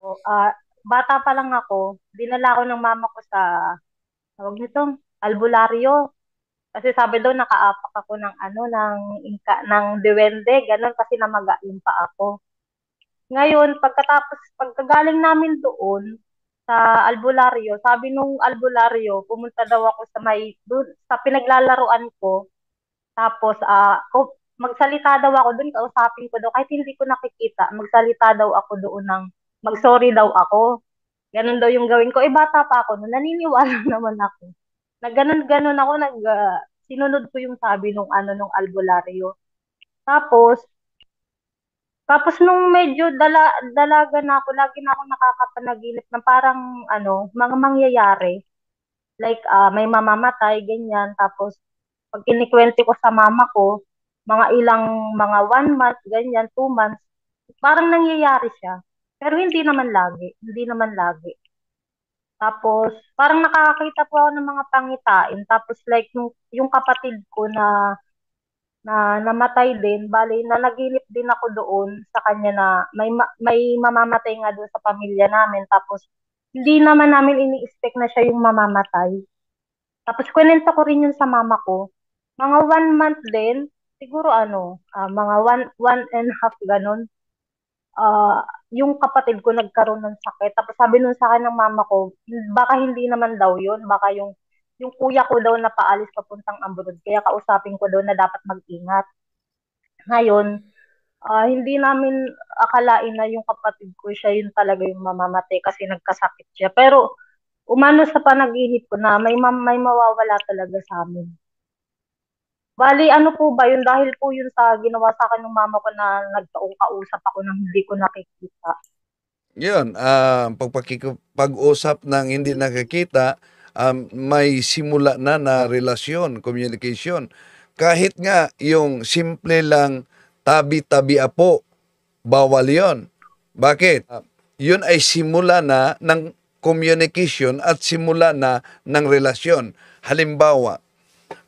O, bata pa lang ako, dinala ako ng mama ko sa, tawag nito, albularyo. Kasi sabi daw nakaapak ako ng ano, ng duwende, ganun kasi namagain pa ako. Ngayon, pagkagaling namin doon sa albularyo, sabi nung albularyo, pumunta daw ako sa doon, sa pinaglalaruan ko. Tapos, magsalita daw ako doon, kausapin ko daw, kahit hindi ko nakikita, magsalita daw ako doon mag-sorry daw ako. Ganun daw yung gawin ko. Eh, bata pa ako, no, naniniwala naman ako. Ganun ako, sinunod ko yung sabi nung albularyo. Tapos, tapos nung medyo dalaga na ako, lagi na ako nakakapanaginip ng parang mga mangyayari. Like, may mamamatay, ganyan. Tapos, pag kinikwento ko sa mama ko, mga 1 month, ganyan, 2 months, parang nangyayari siya. Pero hindi naman lagi. Hindi naman lagi. Tapos, parang nakakakita po ako ng mga pangitain. Tapos, like, yung kapatid ko na namatay din, bali, nanaginip din ako doon sa kanya na may mamamatay nga doon sa pamilya namin. Tapos, hindi naman namin ini-expect na siya yung mamamatay. Tapos, kwento ko rin yun sa mama ko. Mga 1 month din, siguro mga one and a half ganun, yung kapatid ko nagkaroon ng sakit. Tapos sabi nun sa akin ng mama ko, baka hindi naman daw yun, baka yung kuya ko daw na paalis papuntang abroad, kaya kausapin ko daw na dapat mag-ingat. Ngayon, hindi namin akalain na yung kapatid ko siya yun talaga yung mamamatay kasi nagkasakit siya. Pero umano sa panaginip ko na may mawawala talaga sa amin. Bali, ano po ba yun? Dahil po yun sa ginawa sa akin ng mama ko na nagkausap ako nang hindi ko nakikita. Yun, pag-usap ng hindi nakikita, may simula na relasyon, communication. Kahit nga yung simple lang tabi-tabi apo, bawal yon. Bakit? Yun ay simula na ng communication at simula na ng relasyon. Halimbawa,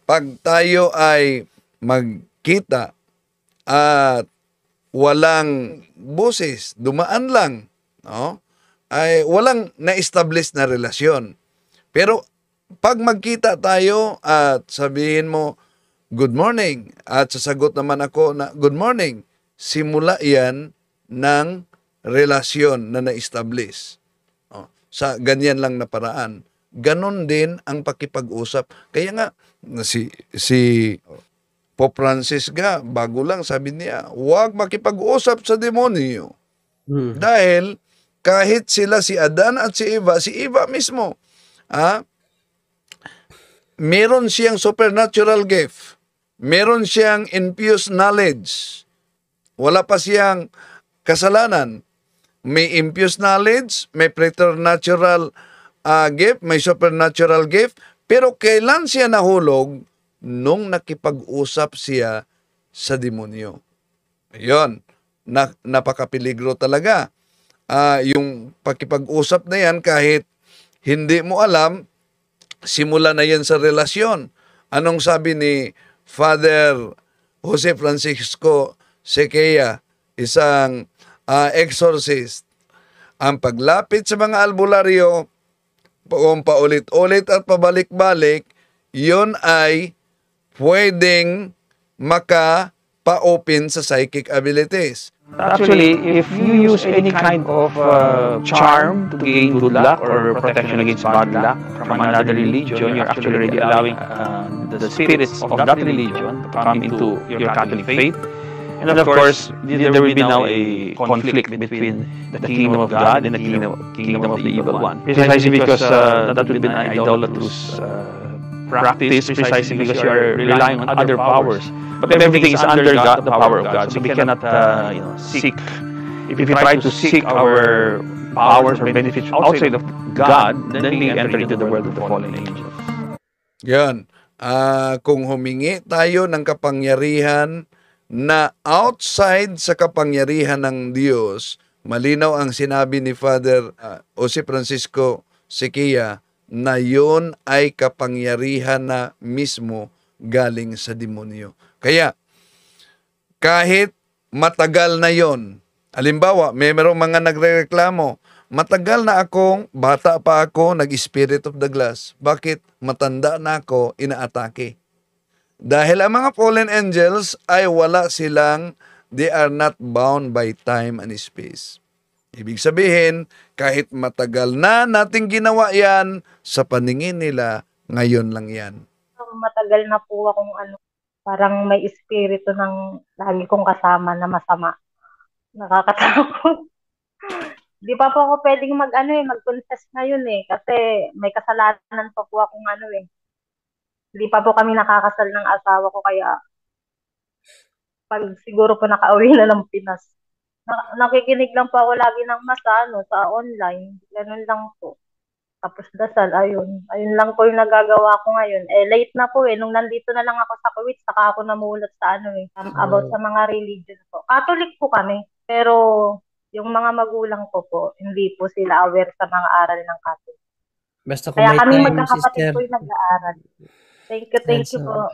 pag tayo ay magkita at walang boses, dumaan lang, no? Ay walang na-establish na relasyon. Pero pag magkita tayo at sabihin mo, good morning, at sasagot naman ako na good morning, simula yan ng relasyon na na-establish. Oh, sa ganyan lang na paraan. Ganon din ang pakipag-usap. Kaya nga, si Pope Francis nga, bago lang sabi niya, huwag makipag-usap sa demonyo. Mm. Dahil kahit sila si Adan at si Eva mismo, ah, meron siyang supernatural gift. Meron siyang infused knowledge. Wala pa siyang kasalanan. May infused knowledge, may preternatural gift, may supernatural gift, pero kailan siya nahulog? Nung nakipag-usap siya sa demonyo. Ayun, napakapeligro talaga. Yung pakipag-usap na yan, kahit hindi mo alam, simula na yan sa relasyon. Anong sabi ni Father Jose Francisco Sequeia, isang exorcist? Ang paglapit sa mga albularyo, kung paulit-ulit at pabalik-balik, yon ay pwedeng maka-pa-open sa psychic abilities. Actually, if you use any kind of charm to gain good luck or protection against bad luck from another religion, you're actually already allowing the spirits of that religion to come into your Catholic faith. And of course, there will be now a conflict between the kingdom of God and the kingdom of the evil one. Precisely because that would be an idolatrous practice, precisely because you are relying on other powers. But everything is under God, the power of God. So we cannot seek. If we try to seek our powers or benefits outside of God, then we enter into the world of the fallen angels. Yan. Kung humingi tayo ng kapangyarihan na outside sa kapangyarihan ng Diyos, malinaw ang sinabi ni Father Jose Francisco Sequeia na yon ay kapangyarihan na mismo galing sa demonyo. Kaya, kahit matagal na yon, halimbawa, merong mga nagrereklamo matagal na akong, bata pa ako, nag-spirit of the glass. Bakit? Matanda na ako, inaatake. Dahil ang mga fallen angels ay wala silang, they are not bound by time and space. Ibig sabihin, kahit matagal na nating ginawa yan, sa paningin nila, ngayon lang yan. Matagal na po akong parang may espiritu ng lagi kong kasama na masama. Nakakatakot. Di pa po ako pwedeng mag-confess ngayon kasi may kasalanan pa po akong Hindi pa po kami nakakasal ng asawa ko kaya pag siguro po nakauwi na ng Pinas. Nakikinig lang po ako lagi ng sa online. Ganun lang po. Tapos dasal, ayun. Ayun lang po yung nagagawa ko ngayon. Late na po Nung nandito na lang ako sa Kuwait, saka ako namulat sa about sa mga religion po. Catholic po kami. Pero yung mga magulang ko po, hindi po sila aware sa mga aral ng Catholic. Basta kung Kaya may kami time, magkakapatid sister. po yung nag-aaral. Thank you That's po.